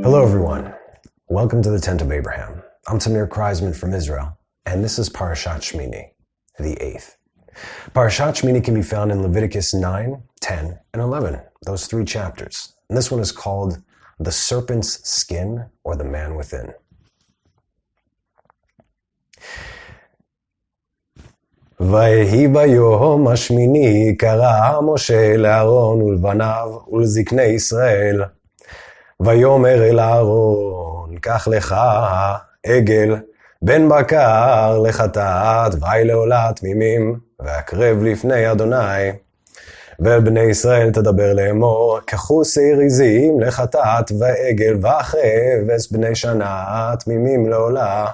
Hello everyone, welcome to the Tent of Abraham. I'm Tamir Kreisman from Israel, and this is Parashat Shmini, the 8th. Parashat Shmini can be found in Leviticus 9, 10, and 11, those 3 chapters. And this one is called The Serpent's Skin, or The Man Within. ויהי ביום השמיני קרא משה לאהרון ולבניו ולזקני ישראל. ויאמר אל אהרון, קח לך עגל בן בקר לחטאת ואי לעולה תמימים, והקרב לפני אדוני. ואל בני ישראל תדבר לאמור, קחו שעיר עזים לחטאת ועגל וכבש בני שנה תמימים לעולה.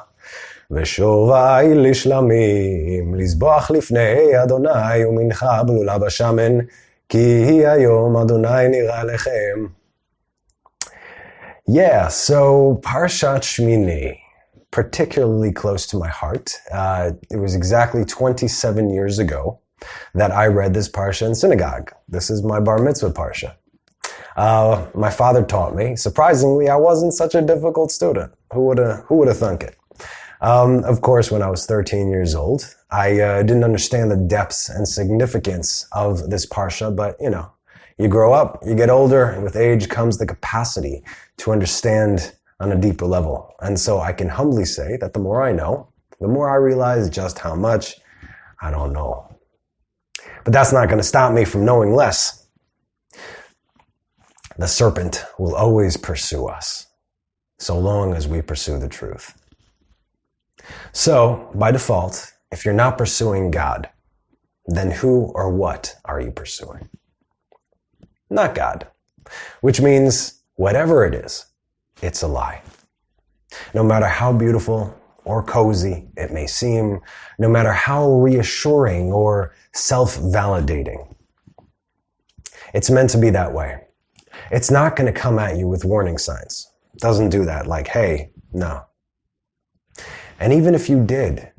ושובי לשלמים, לזבוח לפני אדוני ומנחה בלולה בשמן, כי היום אדוני נראה לכם. Yeah, so Parashat Shmini, particularly close to my heart. It was exactly 27 years ago that I read this Parasha in synagogue. This is my bar mitzvah Parasha. My father taught me. Surprisingly, I wasn't such a difficult student. Who would have thunk it? Of course, when I was 13 years old, I didn't understand the depths and significance of this Parsha, but you grow up, you get older, and with age comes the capacity to understand on a deeper level. And so I can humbly say that the more I know, the more I realize just how much I don't know. But that's not going to stop me from knowing less. The serpent will always pursue us, so long as we pursue the truth. So, by default, if you're not pursuing God, then who or what are you pursuing? Not God, which means whatever it is, it's a lie. No matter how beautiful or cozy it may seem, no matter how reassuring or self-validating, it's meant to be that way. It's not going to come at you with warning signs. It doesn't do that, like, hey, no. And even if you did,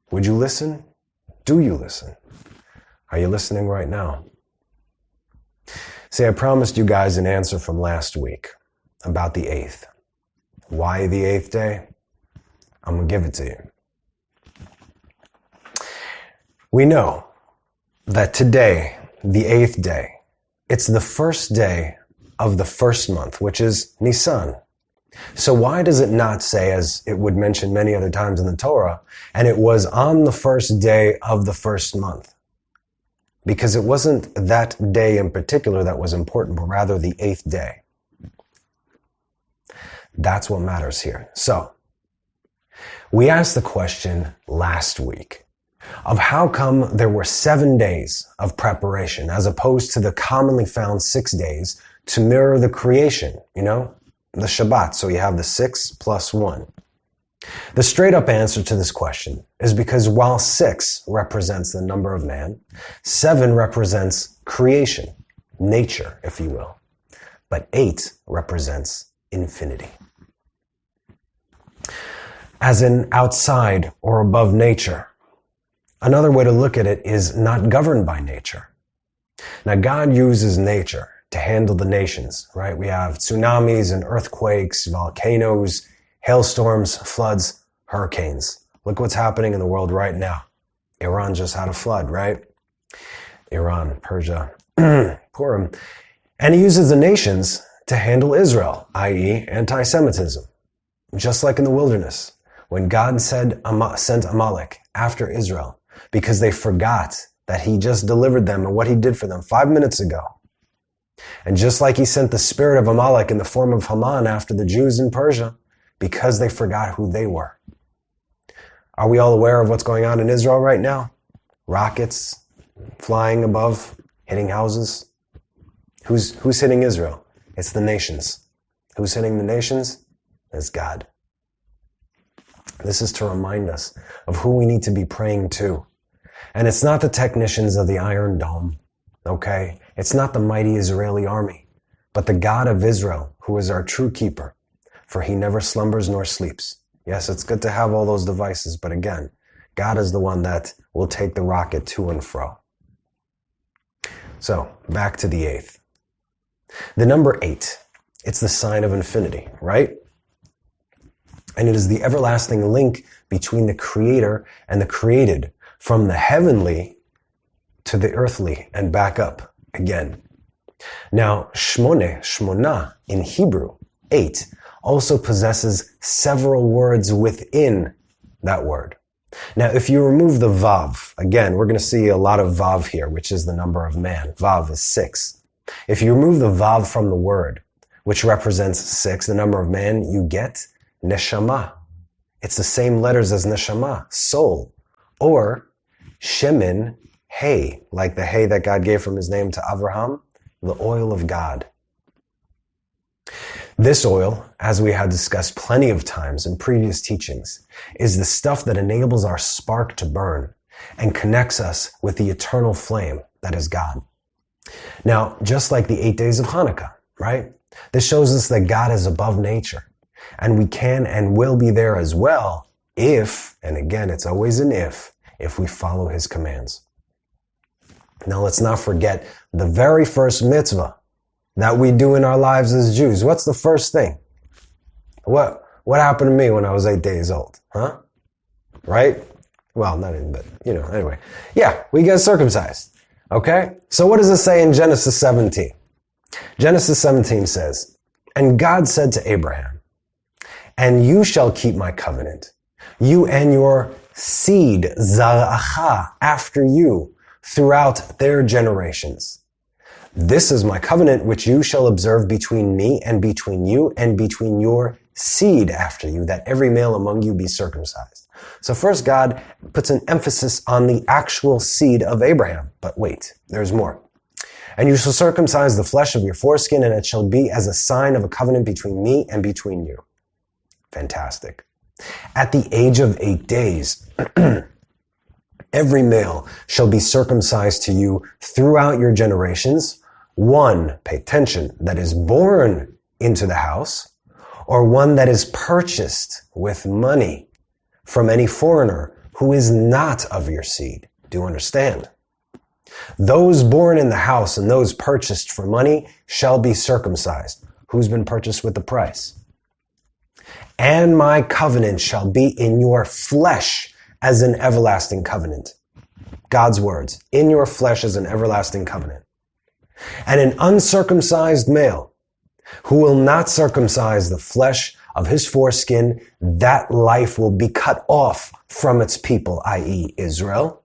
would you listen? Do you listen? Are you listening right now? See, I promised you guys an answer from last week about the 8th. Why the 8th day? I'm going to give it to you. We know that today, the 8th day, it's the first day of the first month, which is Nisan. So why does it not say, as it would mention many other times in the Torah, and it was on the first day of the first month? Because it wasn't that day in particular that was important, but rather the 8th day. That's what matters here. So, we asked the question last week of how come there were 7 days of preparation as opposed to the commonly found 6 days to mirror the creation, the Shabbat, so you have the 6 plus 1. The straight up answer to this question is because while 6 represents the number of man, 7 represents creation, nature, if you will, but 8 represents infinity. As in outside or above nature. Another way to look at it is not governed by nature. Now God uses nature to handle the nations, right? We have tsunamis and earthquakes, volcanoes, hailstorms, floods, hurricanes. Look what's happening in the world right now. Iran just had a flood, right? Iran, Persia, Purim. And he uses the nations to handle Israel, i.e. anti-Semitism. Just like in the wilderness, when God sent Amalek after Israel because they forgot that he just delivered them and what he did for them 5 minutes ago. And just like he sent the spirit of Amalek in the form of Haman after the Jews in Persia, because they forgot who they were. Are we all aware of what's going on in Israel right now? Rockets flying above, hitting houses. Who's hitting Israel? It's the nations. Who's hitting the nations? It's God. This is to remind us of who we need to be praying to. And it's not the technicians of the Iron Dome, okay? It's not the mighty Israeli army, but the God of Israel, who is our true keeper, for he never slumbers nor sleeps. Yes, it's good to have all those devices, but again, God is the one that will take the rocket to and fro. So, back to the 8th. The number 8 It's the sign of infinity, right? And it is the everlasting link between the creator and the created, from the heavenly to the earthly and back up again. Now, shmona in Hebrew, 8, also possesses several words within that word. Now, if you remove the vav, again, we're going to see a lot of vav here, which is the number of man. Vav is 6. If you remove the vav from the word, which represents 6, the number of man, you get neshama. It's the same letters as neshama, soul, or shemin, hay, like the hay that God gave from his name to Abraham, the oil of God. This oil, as we had discussed plenty of times in previous teachings, is the stuff that enables our spark to burn and connects us with the eternal flame that is God. Now, just like the 8 days of Hanukkah, right? This shows us that God is above nature, and we can and will be there as well if, and again, it's always an if we follow his commands. Now, let's not forget the very first mitzvah that we do in our lives as Jews. What's the first thing? What happened to me when I was 8 days old? Huh? Right? Well, not even, but, anyway. Yeah, we get circumcised. Okay? So what does it say in Genesis 17? Genesis 17 says, "And God said to Abraham, and you shall keep my covenant, you and your seed, zara'acha, after you, throughout their generations. This is my covenant which you shall observe between me and between you and between your seed after you, that every male among you be circumcised." So first, God puts an emphasis on the actual seed of Abraham. But wait, there's more. "And you shall circumcise the flesh of your foreskin, and it shall be as a sign of a covenant between me and between you." Fantastic. "At the age of 8 days, every male shall be circumcised to you throughout your generations, one," pay attention, "that is born into the house, or one that is purchased with money from any foreigner who is not of your seed." Do you understand? "Those born in the house and those purchased for money shall be circumcised." Who's been purchased with the price? "And my covenant shall be in your flesh as an everlasting covenant." God's words, in your flesh as an everlasting covenant. "And an uncircumcised male who will not circumcise the flesh of his foreskin, that life will be cut off from its people," i.e. Israel.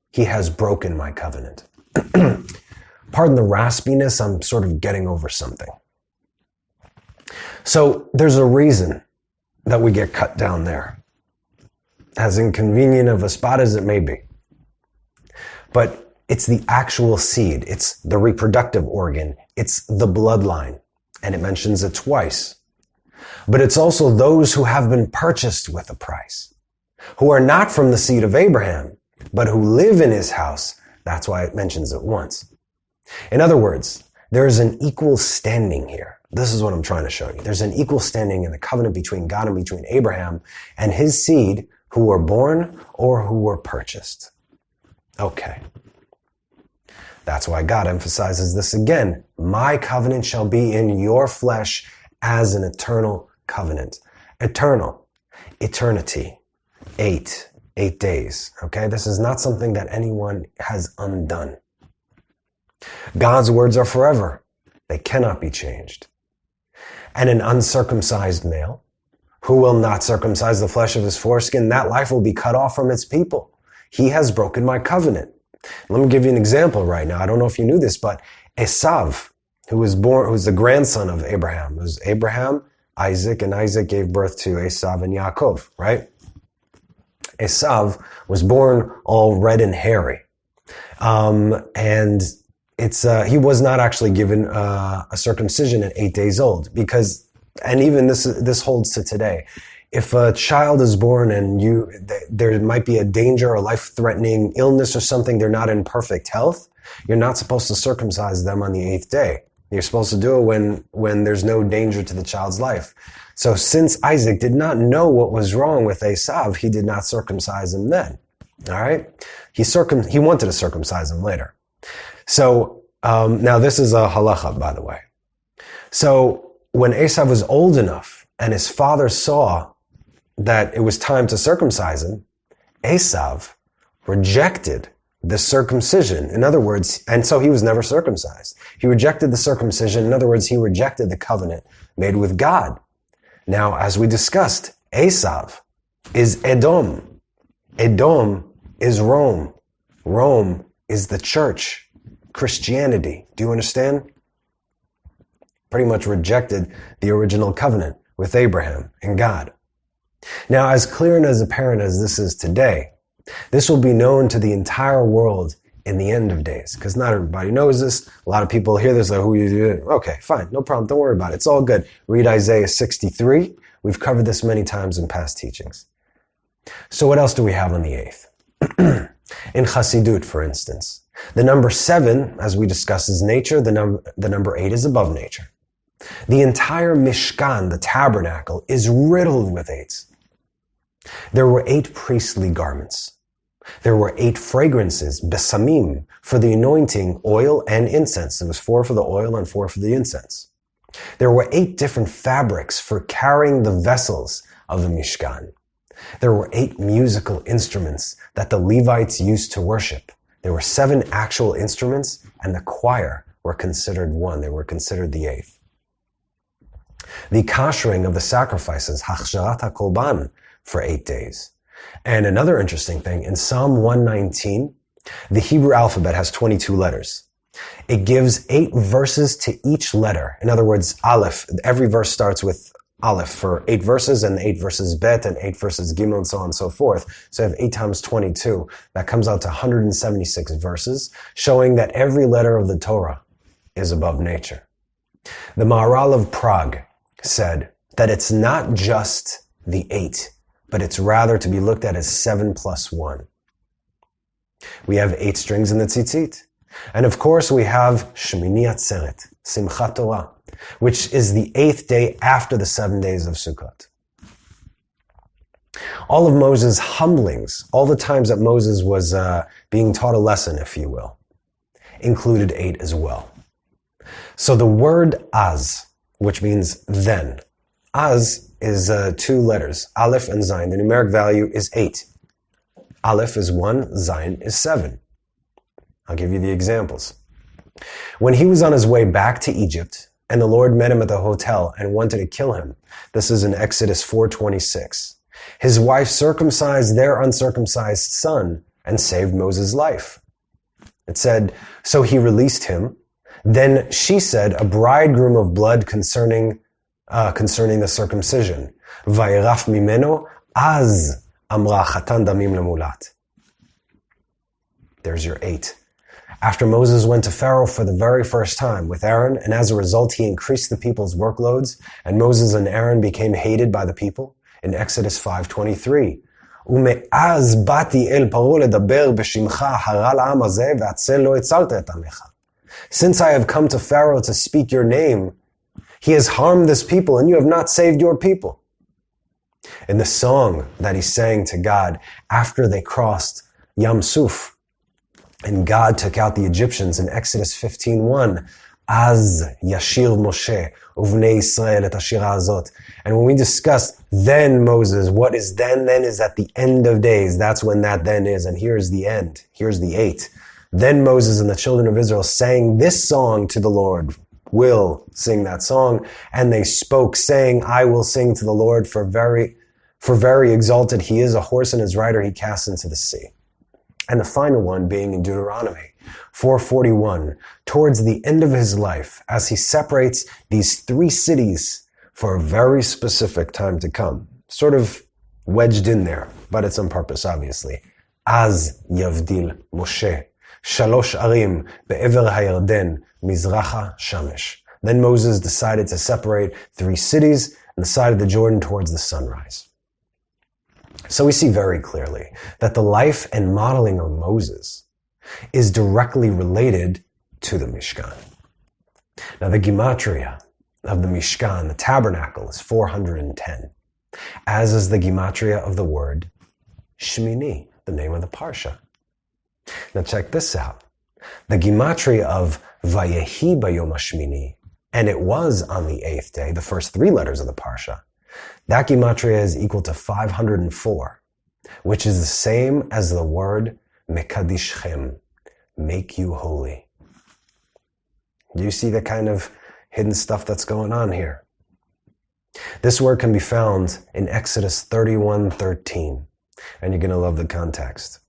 "He has broken my covenant." Pardon the raspiness, I'm sort of getting over something. So there's a reason that we get cut down there, as inconvenient of a spot as it may be. But it's the actual seed. It's the reproductive organ. It's the bloodline. And it mentions it twice. But it's also those who have been purchased with a price, who are not from the seed of Abraham, but who live in his house. That's why it mentions it once. In other words, there is an equal standing here. This is what I'm trying to show you. There's an equal standing in the covenant between God and between Abraham and his seed, who were born or who were purchased. Okay. That's why God emphasizes this again. "My covenant shall be in your flesh as an eternal covenant." Eternal. Eternity. 8 days. Okay? This is not something that anyone has undone. God's words are forever. They cannot be changed. "And an uncircumcised male who will not circumcise the flesh of his foreskin, that life will be cut off from its people. He has broken my covenant." Let me give you an example right now. I don't know if you knew this, but Esav, who was the grandson of Abraham. It was Abraham, Isaac, and Isaac gave birth to Esav and Yaakov, right? Esav was born all red and hairy. And he was not actually given a circumcision at 8 days old, because, and even this holds to today. If a child is born and there might be a danger or life-threatening illness or something, they're not in perfect health, you're not supposed to circumcise them on the 8th day. You're supposed to do it when there's no danger to the child's life. So since Isaac did not know what was wrong with Esav, he did not circumcise him then. All right? He wanted to circumcise him later. So now this is a halacha, by the way. So when Esav was old enough and his father saw that it was time to circumcise him, Esav rejected the circumcision. In other words, and so he was never circumcised. He rejected the circumcision. In other words, he rejected the covenant made with God. Now, as we discussed, Esav is Edom. Edom is Rome. Rome is the church, Christianity. Do you understand? Pretty much rejected the original covenant with Abraham and God. Now, as clear and as apparent as this is today, this will be known to the entire world in the end of days, because not everybody knows this. A lot of people hear this, like, who you do? Okay, fine, no problem, don't worry about it. It's all good. Read Isaiah 63. We've covered this many times in past teachings. So what else do we have on the 8th? In Chassidut, for instance, the number 7, as we discussed, is nature. The number 8 is above nature. The entire Mishkan, the tabernacle, is riddled with 8s. There were 8 priestly garments. There were 8 fragrances, besamim, for the anointing, oil, and incense. It was 4 for the oil and 4 for the incense. There were 8 different fabrics for carrying the vessels of the Mishkan. There were 8 musical instruments that the Levites used to worship. There were 7 actual instruments, and the choir were considered 1. They were considered the 8th. The koshering of the sacrifices, hachsharat hakolban, for 8 days. And another interesting thing, in Psalm 119, the Hebrew alphabet has 22 letters. It gives 8 verses to each letter. In other words, Aleph, every verse starts with Aleph for 8 verses, and 8 verses Bet, and 8 verses Gimel, and so on and so forth. So you have 8 times 22. That comes out to 176 verses, showing that every letter of the Torah is above nature. The Maharal of Prague said that it's not just the 8, but it's rather to be looked at as 7 plus 1. We have 8 strings in the tzitzit. And of course, we have Shmini Atzeret, Simchat Torah, which is the 8th day after the 7 days of Sukkot. All of Moses' humblings, all the times that Moses was being taught a lesson, if you will, included 8 as well. So the word az, which means then, az is 2 letters, Aleph and Zayin. The numeric value is 8. Aleph is 1, Zayin is 7. I'll give you the examples. When he was on his way back to Egypt, and the Lord met him at the hotel and wanted to kill him, this is in Exodus 4:26. His wife circumcised their uncircumcised son and saved Moses' life. It said, so he released him. Then she said, a bridegroom of blood concerning the circumcision. Vayiraf mimeno az amra chatan damim lemulat. There's your 8. After Moses went to Pharaoh for the very first time with Aaron, and as a result he increased the people's workloads, and Moses and Aaron became hated by the people, in Exodus 5:23. ומאז באתי אל פרעה לדבר בשמך הרע לעם הזה והצל לא הצלת את עמך. Since I have come to Pharaoh to speak your name, he has harmed this people and you have not saved your people. In the song that he sang to God after they crossed Yam Suf, and God took out the Egyptians in Exodus 15:1, Az yashir Moshe uvnei Yisrael et hashira hazot. And when we discussed then Moses, what is then? Then is at the end of days. That's when that then is. And here's the end. Here's the 8. Then Moses and the children of Israel sang this song to the Lord. Will sing that song. And they spoke, saying, I will sing to the Lord, for very exalted he is. A horse and his rider he casts into the sea. And the final one being in Deuteronomy 4:41, towards the end of his life, as he separates these 3 cities for a very specific time to come. Sort of wedged in there, but it's on purpose, obviously. Az yavdil Moshe, shalosh arim be'ever hayarden, mizracha shamesh. Then Moses decided to separate 3 cities on the side of the Jordan towards the sunrise. So we see very clearly that the life and modeling of Moses is directly related to the Mishkan. Now the gematria of the Mishkan, the tabernacle, is 410, as is the gematria of the word Shmini, the name of the Parsha. Now check this out. The gematria of Vayehi Bayom HaShmini and it was on the 8th day, the first 3 letters of the Parsha, that gematria is equal to 504, which is the same as the word mekadishchem, make you holy. Do you see the kind of hidden stuff that's going on here? This word can be found in Exodus 31:13, and you're going to love the context.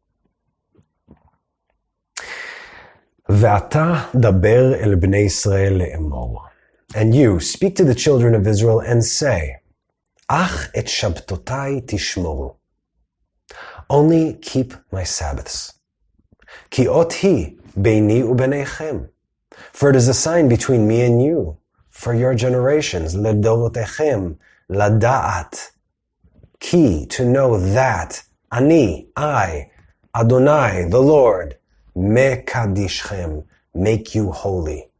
Ve'ata daber el bnei Yisrael le'emor. And you speak to the children of Israel and say, Ach et shabtotai tishmoru. Only keep my Sabbaths. Ki ot hi beini u'beneichem. For it is a sign between me and you, for your generations, ledorotechem, lada'at. Ki, to know that, ani, I, Adonai, the Lord, mekadishchem, make you holy.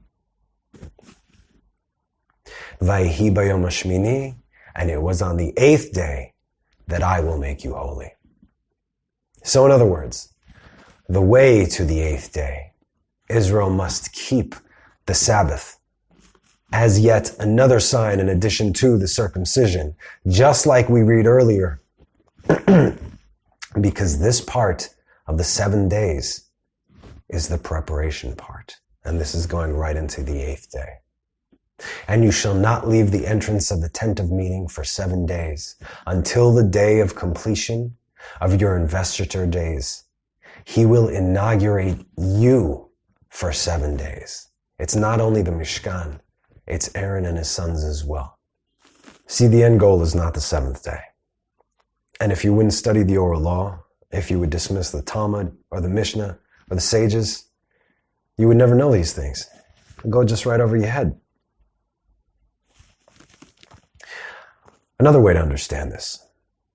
Vayhi bayom hashmini, and it was on the 8th day that I will make you holy. So in other words, the way to the 8th day, Israel must keep the Sabbath as yet another sign in addition to the circumcision, just like we read earlier, because this part of the 7 days is the preparation part, and this is going right into the 8th day. And you shall not leave the entrance of the tent of meeting for 7 days, until the day of completion of your investiture days. He will inaugurate you for 7 days. It's not only the Mishkan, it's Aaron and his sons as well. See, the end goal is not the 7th day. And if you wouldn't study the oral law, if you would dismiss the Talmud or the Mishnah or the sages, you would never know these things. It'd go just right over your head. Another way to understand this,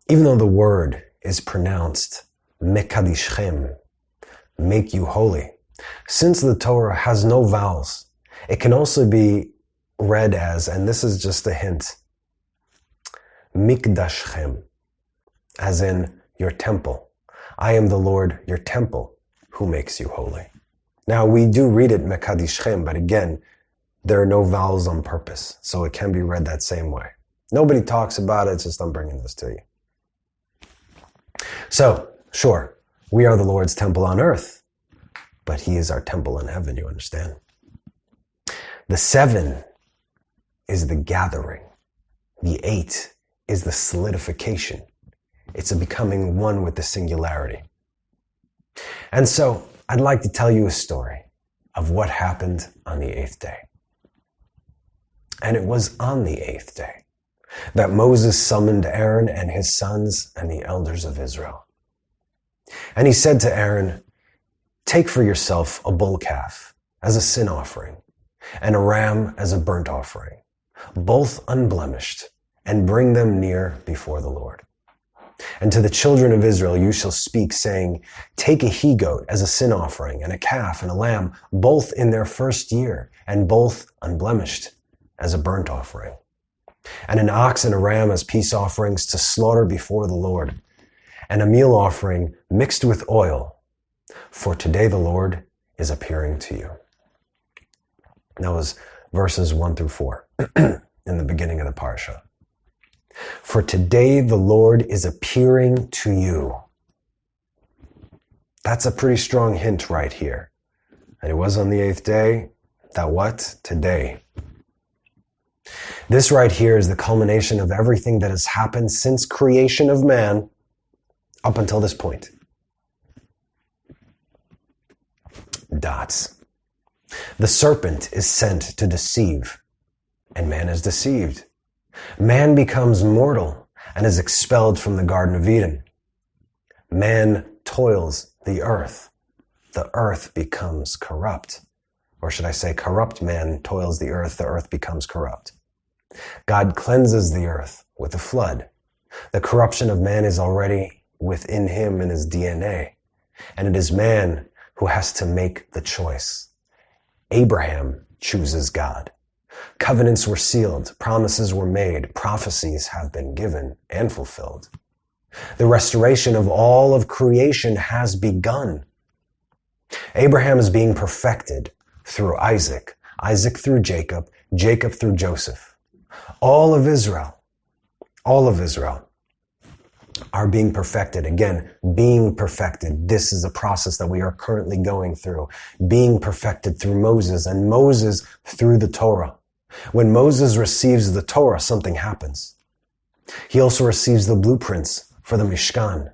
even though the word is pronounced mekadishchem, make you holy, since the Torah has no vowels, it can also be read as, and this is just a hint, mikdashchem, as in your temple. I am the Lord, your temple, who makes you holy. Now, we do read it mekadishchem, but again, there are no vowels on purpose, so it can be read that same way. Nobody talks about it, it's just I'm bringing this to you. So, sure, we are the Lord's temple on earth, but he is our temple in heaven, you understand? The 7 is the gathering. The 8 is the solidification. It's a becoming one with the singularity. And so, I'd like to tell you a story of what happened on the 8th day. And it was on the 8th day that Moses summoned Aaron and his sons and the elders of Israel. And he said to Aaron, take for yourself a bull calf as a sin offering and a ram as a burnt offering, both unblemished, and bring them near before the Lord. And to the children of Israel you shall speak, saying, take a he-goat as a sin offering and a calf and a lamb, both in their first year and both unblemished as a burnt offering, and an ox and a ram as peace offerings to slaughter before the Lord, and a meal offering mixed with oil, for today the Lord is appearing to you. That was verses 1 through 4 in the beginning of the Parasha. For today the Lord is appearing to you. That's a pretty strong hint right here. And it was on the 8th day. That what? Today. This right here is the culmination of everything that has happened since creation of man up until this point. Dots. The serpent is sent to deceive, and man is deceived. Man becomes mortal and is expelled from the Garden of Eden. Man toils the earth. The earth becomes corrupt. Or should I say, corrupt man toils the earth becomes corrupt. God cleanses the earth with a flood. The corruption of man is already within him in his DNA. And it is man who has to make the choice. Abraham chooses God. Covenants were sealed, promises were made, prophecies have been given and fulfilled. The restoration of all of creation has begun. Abraham is being perfected through Isaac, Isaac through Jacob, Jacob through Joseph. All of Israel are being perfected. Again, being perfected. This is a process that we are currently going through. Being perfected through Moses, and Moses through the Torah. When Moses receives the Torah, something happens. He also receives the blueprints for the Mishkan.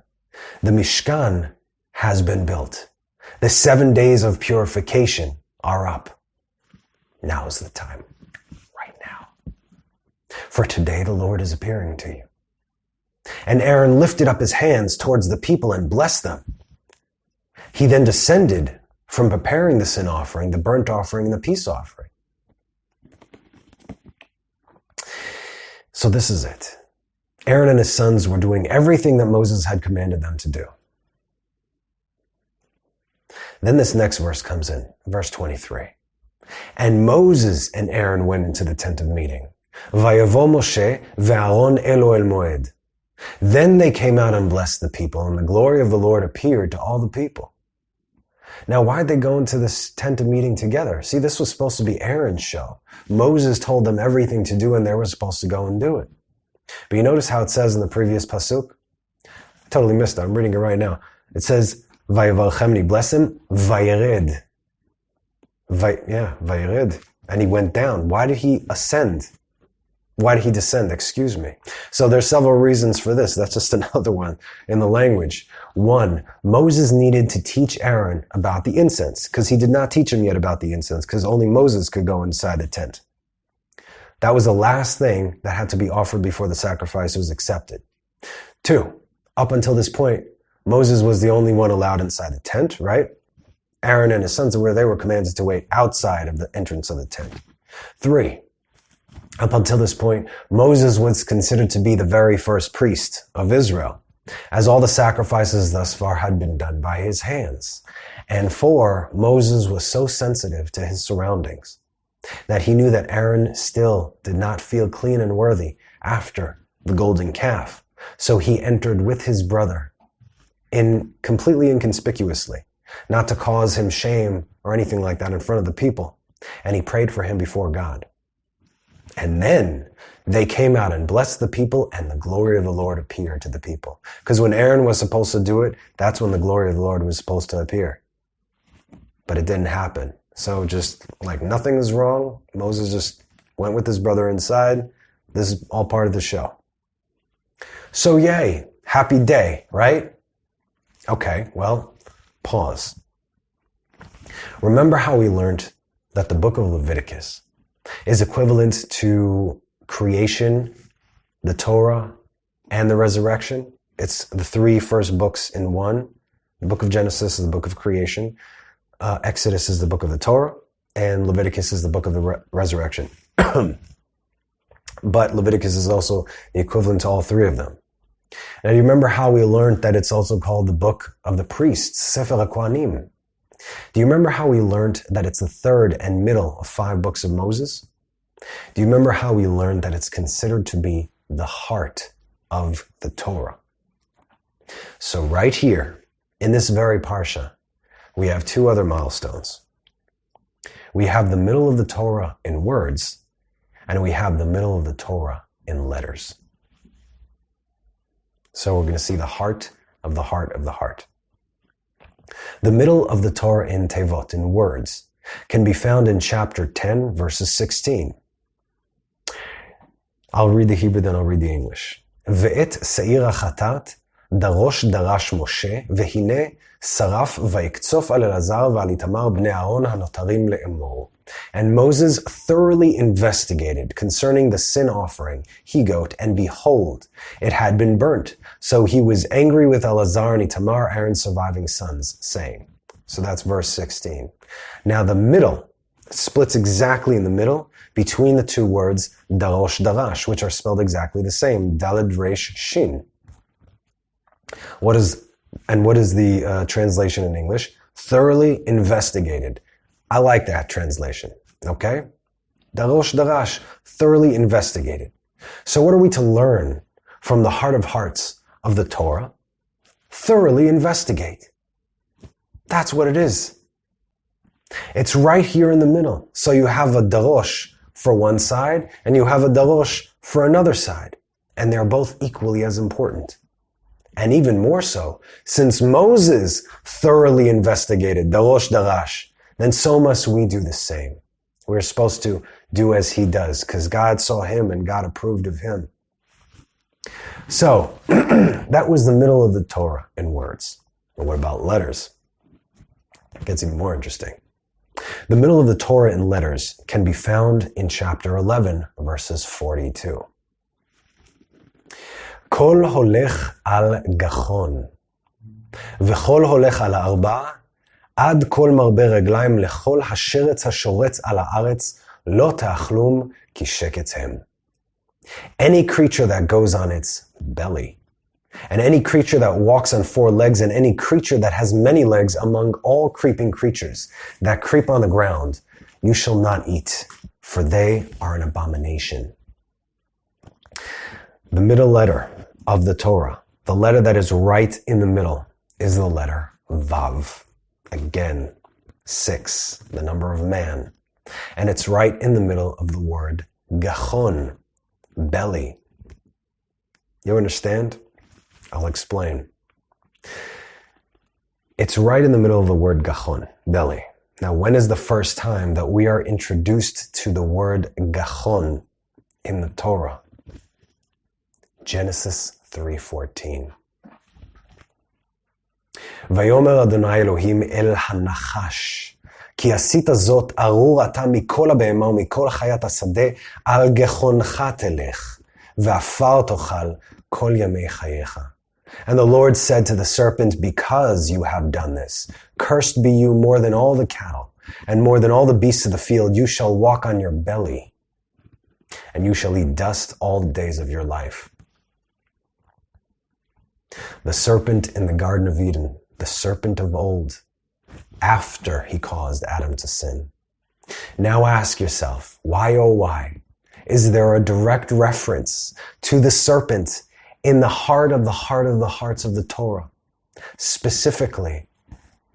The Mishkan has been built. The 7 days of purification are up. Now is the time. Right now. For today the Lord is appearing to you. And Aaron lifted up his hands towards the people and blessed them. He then descended from preparing the sin offering, the burnt offering, and the peace offering. So this is it. Aaron and his sons were doing everything that Moses had commanded them to do. Then this next verse comes in, verse 23. And Moses and Aaron went into the tent of meeting. Vayavo Moshe ve'Aaron elo el moed. Then they came out and blessed the people, and the glory of the Lord appeared to all the people. Now, why'd they go into this tent of meeting together? See, this was supposed to be Aaron's show. Moses told them everything to do, and they were supposed to go and do it. But you notice how it says in the previous pasuk? I totally missed it. I'm reading it right now. It says, Vayavalchemni, bless him, Vayered. Vayered. And he went down. Why did he ascend? Why did he descend? Excuse me. So there's several reasons for this. That's just another one in the language. One, Moses needed to teach Aaron about the incense, because he did not teach him yet about the incense, because only Moses could go inside the tent. That was the last thing that had to be offered before the sacrifice was accepted. Two, up until this point, Moses was the only one allowed inside the tent, right? Aaron and his sons, they were commanded to wait outside of the entrance of the tent. Three, up until this point, Moses was considered to be the very first priest of Israel, as all the sacrifices thus far had been done by his hands. And four, Moses was so sensitive to his surroundings that he knew that Aaron still did not feel clean and worthy after the golden calf. So he entered with his brother completely inconspicuously, not to cause him shame or anything like that in front of the people. And he prayed for him before God. And then they came out and blessed the people, and the glory of the Lord appeared to the people. Because when Aaron was supposed to do it, that's when the glory of the Lord was supposed to appear. But it didn't happen. So just like nothing is wrong, Moses just went with his brother inside. This is all part of the show. So yay, happy day, right? Okay, well, pause. Remember how we learned that the book of Leviticus is equivalent to creation, the Torah, and the resurrection? It's the three first books in one. The book of Genesis is the book of creation. Exodus is the book of the Torah, and Leviticus is the book of the resurrection. But Leviticus is also the equivalent to all three of them. Now, you remember how we learned that it's also called the book of the priests, Sefer HaKohanim? Do you remember how we learned that it's the third and middle of 5 books of Moses? Do you remember how we learned that it's considered to be the heart of the Torah? So right here, in this very Parsha, we have 2 other milestones. We have the middle of the Torah in words, and we have the middle of the Torah in letters. So we're going to see the heart of the heart of the heart. The middle of the Torah in Tevot, in words, can be found in chapter 10, verses 16. I'll read the Hebrew, then I'll read the English. Ve'et se'ir ha'chatat darosh darash Moshe, ve'hine saraf va'iktsof al Elazar va'al Itamar bnei Aaron hanotarim le'emor. And Moses thoroughly investigated concerning the sin offering, he-goat, and behold, it had been burnt. So he was angry with Elazar and Itamar, Aaron's surviving sons, saying. So that's verse 16. Now the middle splits exactly in the middle between the 2 words darosh darash, which are spelled exactly the same, daled resh shin. What is the translation in English? Thoroughly investigated. I like that translation, okay? Darosh darash, thoroughly investigated. So what are we to learn from the heart of hearts of the Torah? Thoroughly investigate. That's what it is. It's right here in the middle. So you have a darosh for one side, and you have a darosh for another side. And they're both equally as important. And even more so, since Moses thoroughly investigated darosh darash, then so must we do the same. We're supposed to do as he does, because God saw him and God approved of him. So, that was the middle of the Torah in words. But what about letters? It gets even more interesting. The middle of the Torah in letters can be found in chapter 11, verses 42. Kol holech al gachon, v'chol holech al arba, ad kol marbe reglaim lechol hasheretz hashoretz al haaretz, lo ta'achlum ki sheketz hem. Any creature that goes on its belly, and any creature that walks on four legs, and any creature that has many legs among all creeping creatures that creep on the ground, you shall not eat, for they are an abomination. The middle letter of the Torah, the letter that is right in the middle, is the letter Vav. Again, 6, the number of man. And it's right in the middle of the word Gachon, belly. You understand? I'll explain. It's right in the middle of the word Gachon, belly. Now, when is the first time that we are introduced to the word Gachon in the Torah? Genesis 3:14. Vayomer Adonai Elohim el hanachash, כי עשית זאת ארור אתה מכל הבהמה ומכל חיית השדה, על גחונך תלך, ועפר תאכל כל ימי חייך. And the Lord said to the serpent, because you have done this, cursed be you more than all the cattle, and more than all the beasts of the field, you shall walk on your belly, and you shall eat dust all the days of your life. The serpent in the Garden of Eden, the serpent of old, after he caused Adam to sin. Now ask yourself, why oh why? Is there a direct reference to the serpent in the heart of the hearts of the Torah, specifically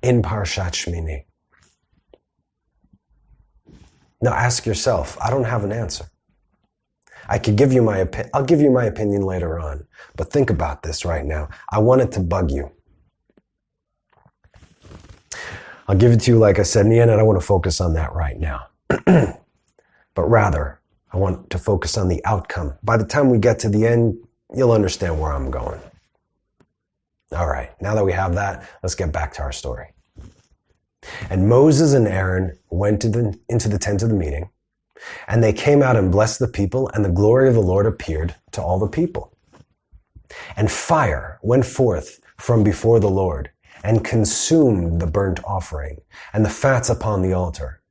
in Parashat Shmini? Now ask yourself, I don't have an answer. I'll give you my opinion later on, but think about this right now. I want it to bug you. I'll give it to you, like I said, in the end, I don't want to focus on that right now. But rather, I want to focus on the outcome. By the time we get to the end, you'll understand where I'm going. All right, now that we have that, let's get back to our story. And Moses and Aaron went into the tent of the meeting, and they came out and blessed the people, and the glory of the Lord appeared to all the people. And fire went forth from before the Lord, and consumed the burnt offering, and the fats upon the altar.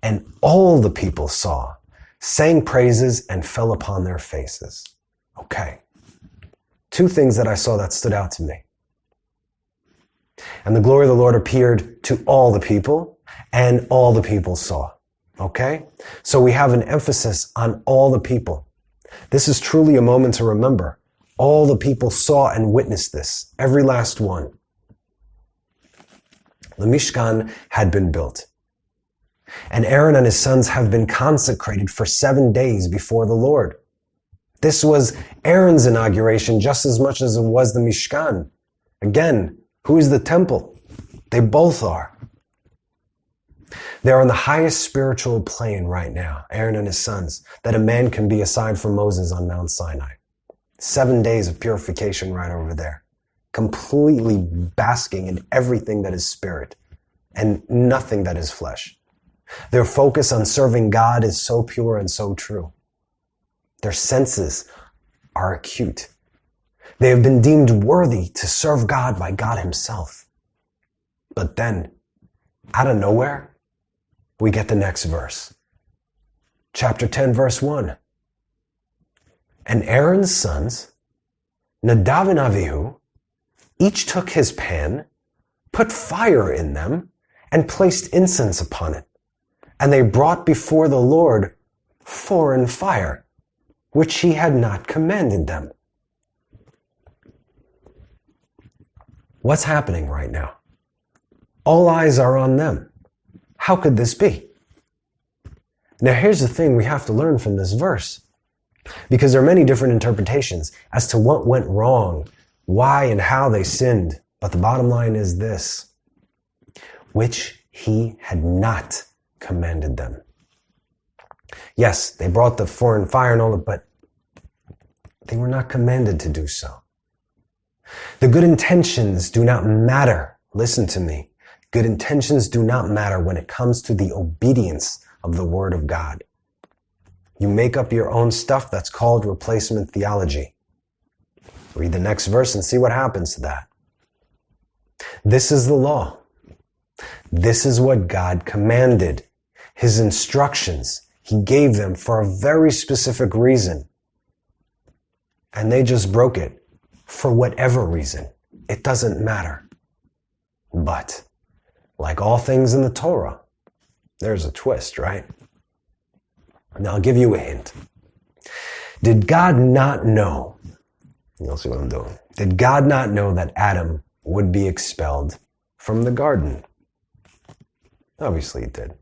And all the people saw, sang praises, and fell upon their faces. Okay. 2 things that I saw that stood out to me. And the glory of the Lord appeared to all the people, and all the people saw. Okay? So we have an emphasis on all the people. This is truly a moment to remember. All the people saw and witnessed this. Every last one. The Mishkan had been built. And Aaron and his sons have been consecrated for 7 days before the Lord. This was Aaron's inauguration just as much as it was the Mishkan. Again, who is the temple? They both are. They're on the highest spiritual plane right now, Aaron and his sons, that a man can be aside from Moses on Mount Sinai. 7 days of purification right over there. Completely basking in everything that is spirit and nothing that is flesh. Their focus on serving God is so pure and so true. Their senses are acute. They have been deemed worthy to serve God by God himself. But then, out of nowhere, we get the next verse. Chapter 10, verse 1. And Aaron's sons, Nadav and Avihu, each took his pan, put fire in them, and placed incense upon it. And they brought before the Lord foreign fire, which he had not commanded them. What's happening right now? All eyes are on them. How could this be? Now here's the thing we have to learn from this verse, because there are many different interpretations as to what went wrong, why and how they sinned. But the bottom line is this: which he had not commanded them. Yes, they brought the foreign fire and all that, but they were not commanded to do so. The good intentions do not matter. Listen to me. Good intentions do not matter when it comes to the obedience of the Word of God. You make up your own stuff, that's called replacement theology. Read the next verse and see what happens to that. This is the law. This is what God commanded. His instructions, he gave them for a very specific reason. And they just broke it for whatever reason. It doesn't matter. But, like all things in the Torah, there's a twist, right? Now I'll give you a hint. Did God not know, you'll see what I'm doing, did God not know that Adam would be expelled from the garden? Obviously he did.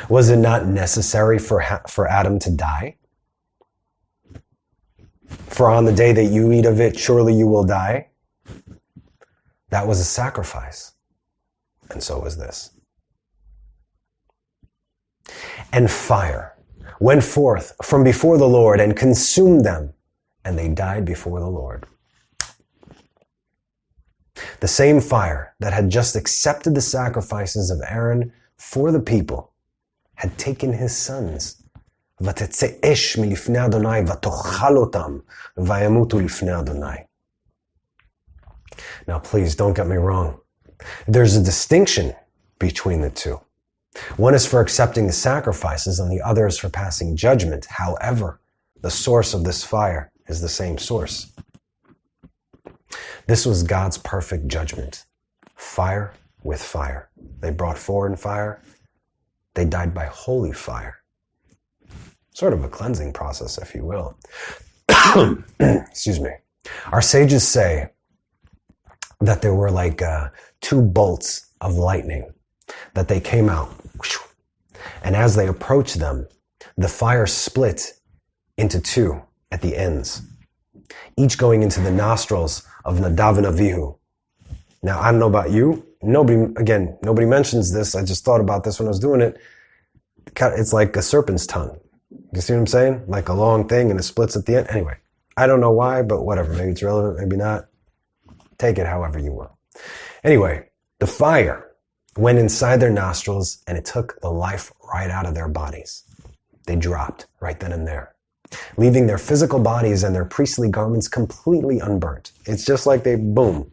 Was it not necessary for Adam to die? For on the day that you eat of it, surely you will die. That was a sacrifice. And so was this. And fire went forth from before the Lord and consumed them, and they died before the Lord. The same fire that had just accepted the sacrifices of Aaron for the people had taken his sons. ותצא אש מלפני אדוני ותאכל אותם וימותו לפני אדוני. Now please don't get me wrong. There's a distinction between the two. One is for accepting the sacrifices and the other is for passing judgment. However, the source of this fire is the same source. This was God's perfect judgment. Fire with fire. They brought foreign fire. They died by holy fire. Sort of a cleansing process, if you will. Excuse me. Our sages say that there were like two bolts of lightning, that they came out. And as they approached them, the fire split into two at the ends, each going into the nostrils of Nadav and Avihu. Now, I don't know about you. Nobody mentions this. I just thought about this when I was doing it. It's like a serpent's tongue. You see what I'm saying? Like a long thing and it splits at the end. Anyway, I don't know why, but whatever. Maybe it's relevant, maybe not. Take it however you will. Anyway, the fire went inside their nostrils and it took the life right out of their bodies. They dropped right then and there, leaving their physical bodies and their priestly garments completely unburnt. It's just like they, boom,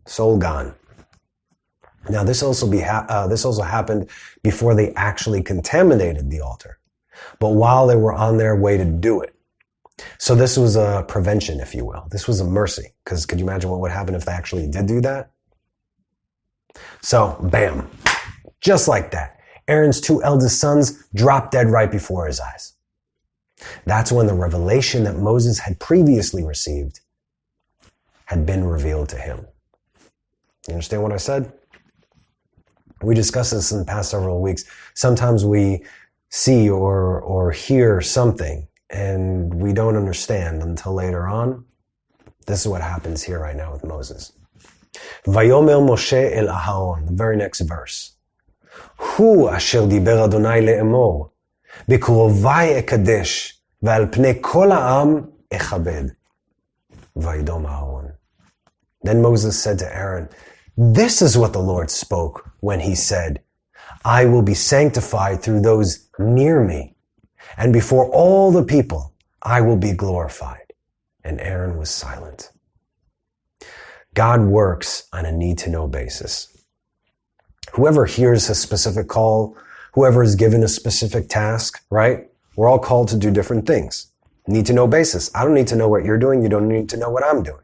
soul gone. Now, this also happened before they actually contaminated the altar, but while they were on their way to do it. So this was a prevention, if you will. This was a mercy, because could you imagine what would happen if they actually did do that? So, bam, just like that, Aaron's two eldest sons dropped dead right before his eyes. That's when the revelation that Moses had previously received had been revealed to him. You understand what I said? We discussed this in the past several weeks. Sometimes we see or hear something and we don't understand until later on. This is what happens here right now with Moses. Vayomer Moshe el Aharon, the very next verse. Hu asher diber Adonai le'emor, b'krovai ekadesh, ve'al pnei kol ha'am echabed. Vayidom Aharon. Then Moses said to Aaron, this is what the Lord spoke when he said, I will be sanctified through those near me, and before all the people I will be glorified. And Aaron was silent. God works on a need-to-know basis. Whoever hears a specific call, whoever is given a specific task, right? We're all called to do different things. Need-to-know basis. I don't need to know what you're doing. You don't need to know what I'm doing.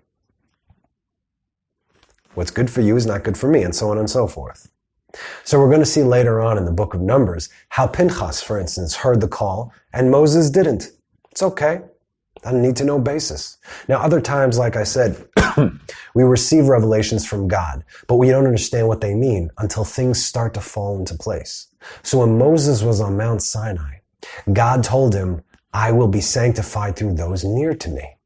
What's good for you is not good for me, and so on and so forth. So we're going to see later on in the book of Numbers how Pinchas, for instance, heard the call and Moses didn't. It's okay. On a need-to-know basis. Now, other times, like I said, we receive revelations from God, but we don't understand what they mean until things start to fall into place. So when Moses was on Mount Sinai, God told him, I will be sanctified through those near to me.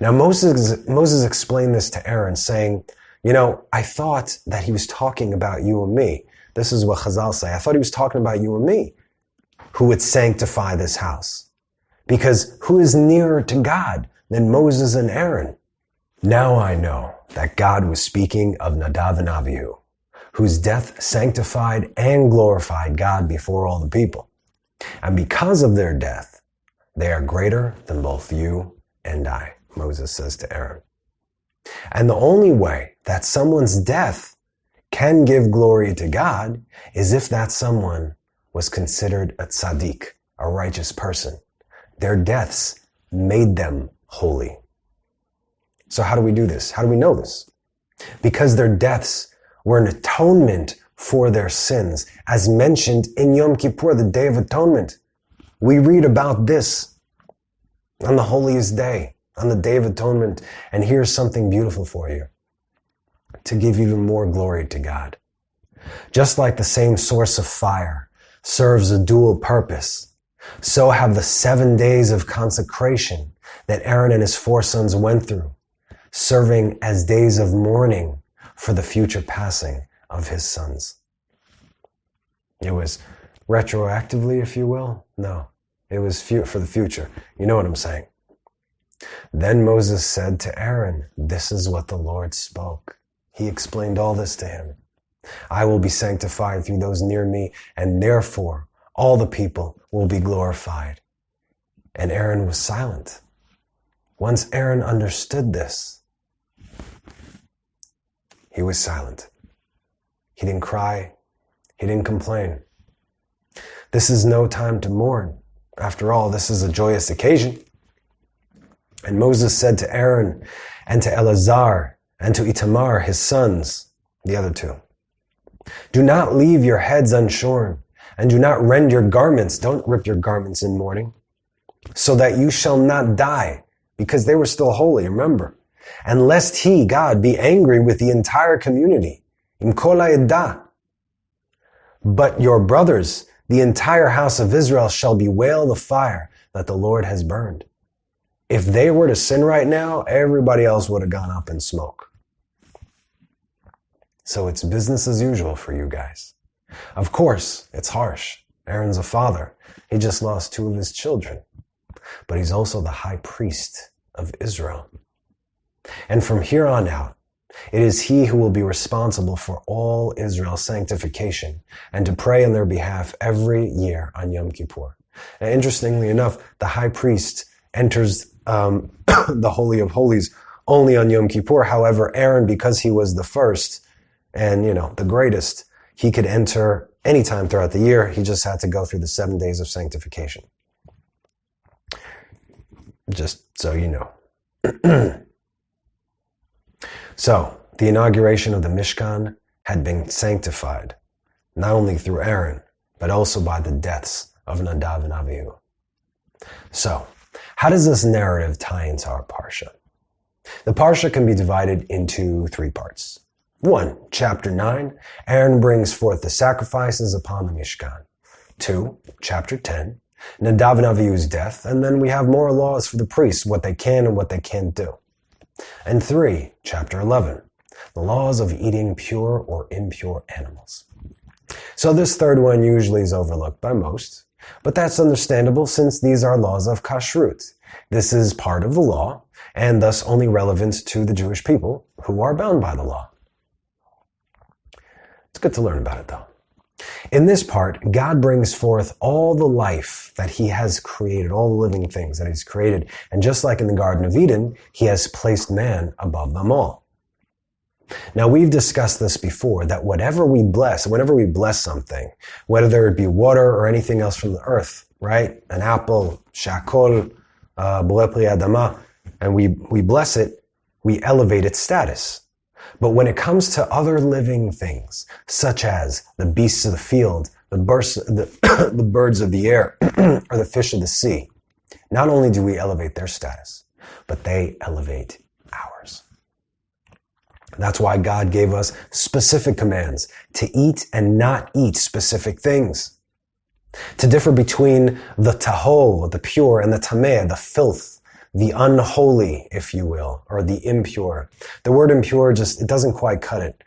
Now Moses explained this to Aaron, saying, I thought that he was talking about you and me. This is what Chazal say. I thought he was talking about you and me, who would sanctify this house. Because who is nearer to God than Moses and Aaron? Now I know that God was speaking of Nadav and Avihu, whose death sanctified and glorified God before all the people. And because of their death, they are greater than both you and I, Moses says to Aaron. And the only way that someone's death can give glory to God is if that someone was considered a tzaddik, a righteous person. Their deaths made them holy. So how do we do this? How do we know this? Because their deaths were an atonement for their sins, as mentioned in Yom Kippur, the Day of Atonement. We read about this on the holiest day, on the Day of Atonement, and here's something beautiful for you, to give even more glory to God. Just like the same source of fire serves a dual purpose, so have the 7 days of consecration that Aaron and his 4 sons went through, serving as days of mourning for the future passing of his sons. It was retroactively, if you will. No, it was for the future. You know what I'm saying. Then Moses said to Aaron, this is what the Lord spoke. He explained all this to him. I will be sanctified through those near me, and therefore all the people will be glorified. And Aaron was silent. Once Aaron understood this, he was silent. He didn't cry. He didn't complain. This is no time to mourn. After all, this is a joyous occasion. And Moses said to Aaron and to Eleazar and to Itamar, his sons, the other 2, do not leave your heads unshorn, and do not rend your garments. Don't rip your garments in mourning, so that you shall not die, because they were still holy, remember. And lest he, God, be angry with the entire community. Im kol ha'edah. But your brothers, the entire house of Israel, shall bewail the fire that the Lord has burned. If they were to sin right now, everybody else would have gone up in smoke. So it's business as usual for you guys. Of course, it's harsh. Aaron's a father. He just lost 2 of his children. But he's also the high priest of Israel. And from here on out, it is he who will be responsible for all Israel's sanctification and to pray on their behalf every year on Yom Kippur. And interestingly enough, the high priest enters the Holy of Holies only on Yom Kippur. However, Aaron, because he was the first and, the greatest, he could enter anytime throughout the year. He just had to go through the 7 days of sanctification. Just so you know. So, the inauguration of the Mishkan had been sanctified, not only through Aaron, but also by the deaths of Nadav and Avihu. So, how does this narrative tie into our Parsha? The Parsha can be divided into 3 parts. 1, chapter 9, Aaron brings forth the sacrifices upon the Mishkan. 2, chapter 10, Nadav and Avihu's death, and then we have more laws for the priests, what they can and what they can't do. And 3, chapter 11, the laws of eating pure or impure animals. So this third one usually is overlooked by most, but that's understandable since these are laws of kashrut. This is part of the law, and thus only relevant to the Jewish people who are bound by the law. It's good to learn about it though. In this part, God brings forth all the life that he has created, all the living things that he's created. And just like in the Garden of Eden, he has placed man above them all. Now, we've discussed this before, that whenever we bless something, whether it be water or anything else from the earth, right? An apple, shakol, borei pri adama, and we bless it, we elevate its status. But when it comes to other living things, such as the beasts of the field, the birds of the air, or the fish of the sea, not only do we elevate their status, but they elevate ours. That's why God gave us specific commands to eat and not eat specific things. To differ between the tahol, the pure, and the tameh, the filth, the unholy, if you will, or the impure. The word impure it doesn't quite cut it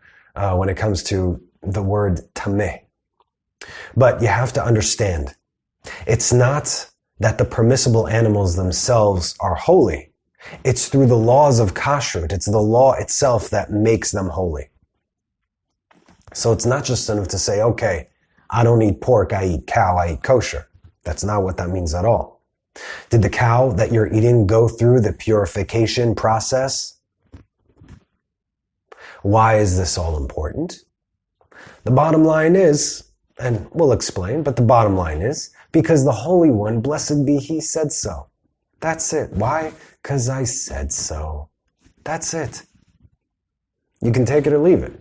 when it comes to the word tameh. But you have to understand, it's not that the permissible animals themselves are holy. It's through the laws of kashrut. It's the law itself that makes them holy. So it's not just enough to say, okay, I don't eat pork, I eat cow, I eat kosher. That's not what that means at all. Did the cow that you're eating go through the purification process? Why is this all important? The bottom line is, and we'll explain, but the bottom line is, because the Holy One, blessed be He, said so. That's it. Why? Because I said so. That's it. You can take it or leave it.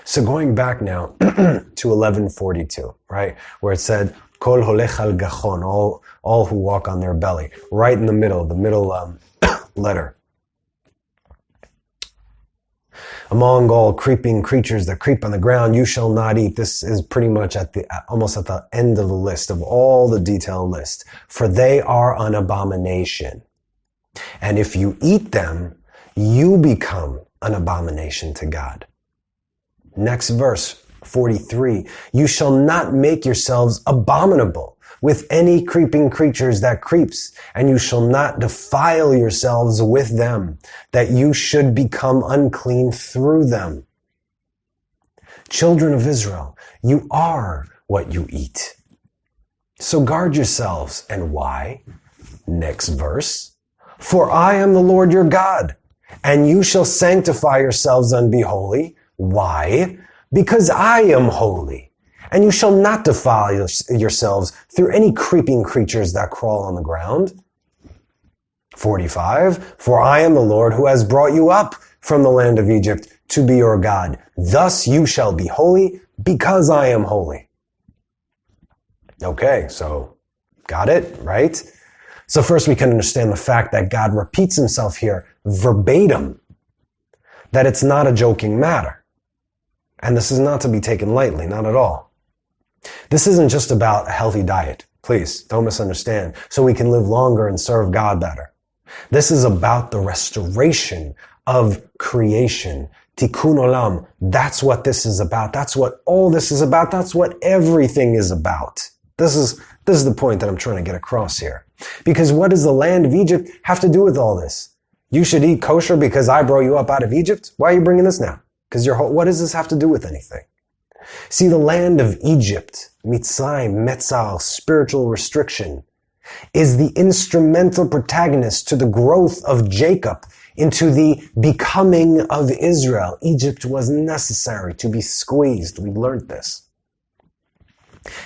So going back now to 1142, right, where it said, Kol holech al gachon, all who walk on their belly, right in the middle letter. Among all creeping creatures that creep on the ground, you shall not eat. This is pretty much almost at the end of the list, of all the detailed list. For they are an abomination. And if you eat them, you become an abomination to God. Next verse, 43. You shall not make yourselves abominable with any creeping creatures that creeps, and you shall not defile yourselves with them, that you should become unclean through them. Children of Israel, you are what you eat. So guard yourselves. And why? Next verse. For I am the Lord your God, and you shall sanctify yourselves and be holy. Why? Because I am holy, and you shall not defile yourselves through any creeping creatures that crawl on the ground. 45, for I am the Lord who has brought you up from the land of Egypt to be your God. Thus you shall be holy, because I am holy. Okay, so got it, right? So first we can understand the fact that God repeats himself here verbatim, that it's not a joking matter. And this is not to be taken lightly, not at all. This isn't just about a healthy diet. Please, don't misunderstand. So we can live longer and serve God better. This is about the restoration of creation. Tikkun olam. That's what this is about. That's what all this is about. That's what everything is about. This is the point that I'm trying to get across here. Because what does the land of Egypt have to do with all this? You should eat kosher because I brought you up out of Egypt? Why are you bringing this now? Because what does this have to do with anything? See, the land of Egypt, Mitzrayim, Metzal, spiritual restriction, is the instrumental protagonist to the growth of Jacob into the becoming of Israel. Egypt was necessary to be squeezed. We learned this.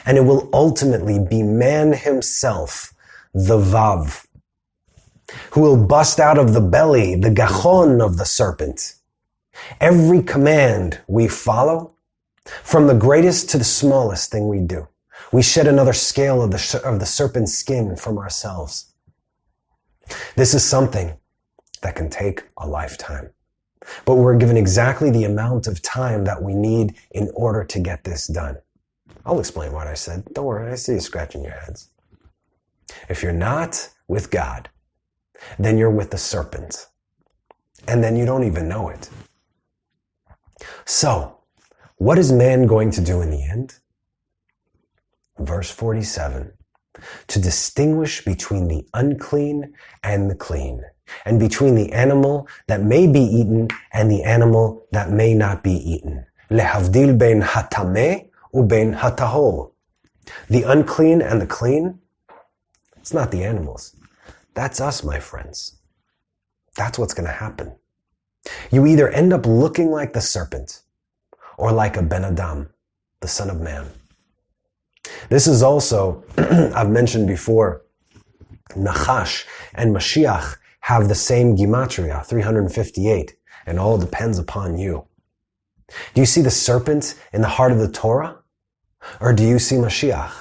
And it will ultimately be man himself, the Vav, who will bust out of the belly, the gachon of the serpent. Every command we follow, from the greatest to the smallest thing we do, we shed another scale of the serpent's skin from ourselves. This is something that can take a lifetime. But we're given exactly the amount of time that we need in order to get this done. I'll explain what I said. Don't worry, I see you scratching your heads. If you're not with God, then you're with the serpent. And then you don't even know it. So, what is man going to do in the end? Verse 47, to distinguish between the unclean and the clean, and between the animal that may be eaten and the animal that may not be eaten. Lehavdil ben hatameh uben hatahol. The unclean and the clean, it's not the animals. That's us, my friends. That's what's going to happen. You either end up looking like the serpent or like a Ben Adam, the son of man. This is also, I've mentioned before, Nachash and Mashiach have the same gematria, 358, and all depends upon you. Do you see the serpent in the heart of the Torah? Or do you see Mashiach?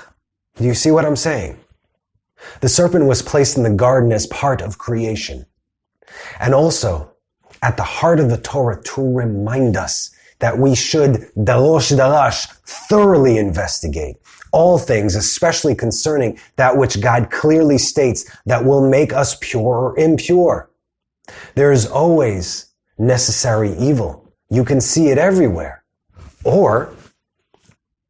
Do you see what I'm saying? The serpent was placed in the garden as part of creation. And also, at the heart of the Torah to remind us that we should darash thoroughly investigate all things, especially concerning that which God clearly states that will make us pure or impure. There is always necessary evil. You can see it everywhere. Or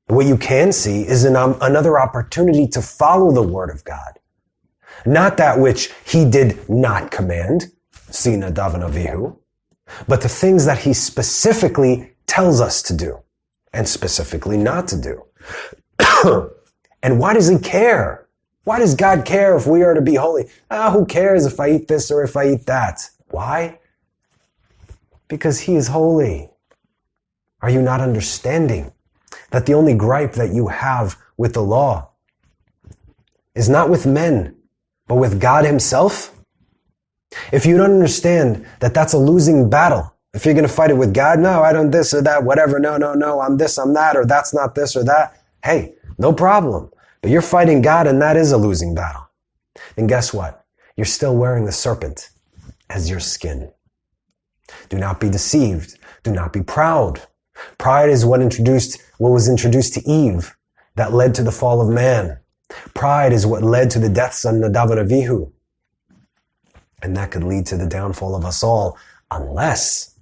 what you can see is another opportunity to follow the word of God. Not that which he did not command, see Nadav and Avihu, but the things that he specifically tells us to do and specifically not to do. And why does he care? Why does God care if we are to be holy? Who cares if I eat this or if I eat that? Why? Because he is holy. Are you not understanding that the only gripe that you have with the law is not with men, but with God himself? If you don't understand that that's a losing battle, if you're going to fight it with God, no, I don't this or that, whatever, no, I'm this, I'm that, or that's not this or that, hey, no problem. But you're fighting God and that is a losing battle. Then guess what? You're still wearing the serpent as your skin. Do not be deceived. Do not be proud. Pride is what was introduced to Eve that led to the fall of man. Pride is what led to the deaths of Nadav and Avihu. And that could lead to the downfall of us all unless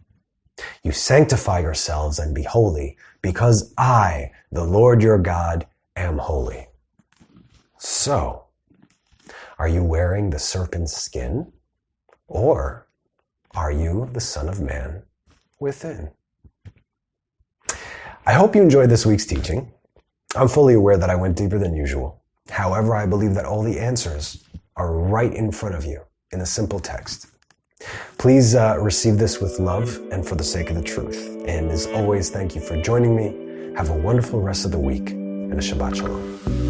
you sanctify yourselves and be holy, because I, the Lord your God, am holy. So, are you wearing the serpent's skin, or are you the Son of Man within? I hope you enjoyed this week's teaching. I'm fully aware that I went deeper than usual. However, I believe that all the answers are right in front of you in a simple text. Please receive this with love and for the sake of the truth. And as always, thank you for joining me. Have a wonderful rest of the week and a Shabbat Shalom.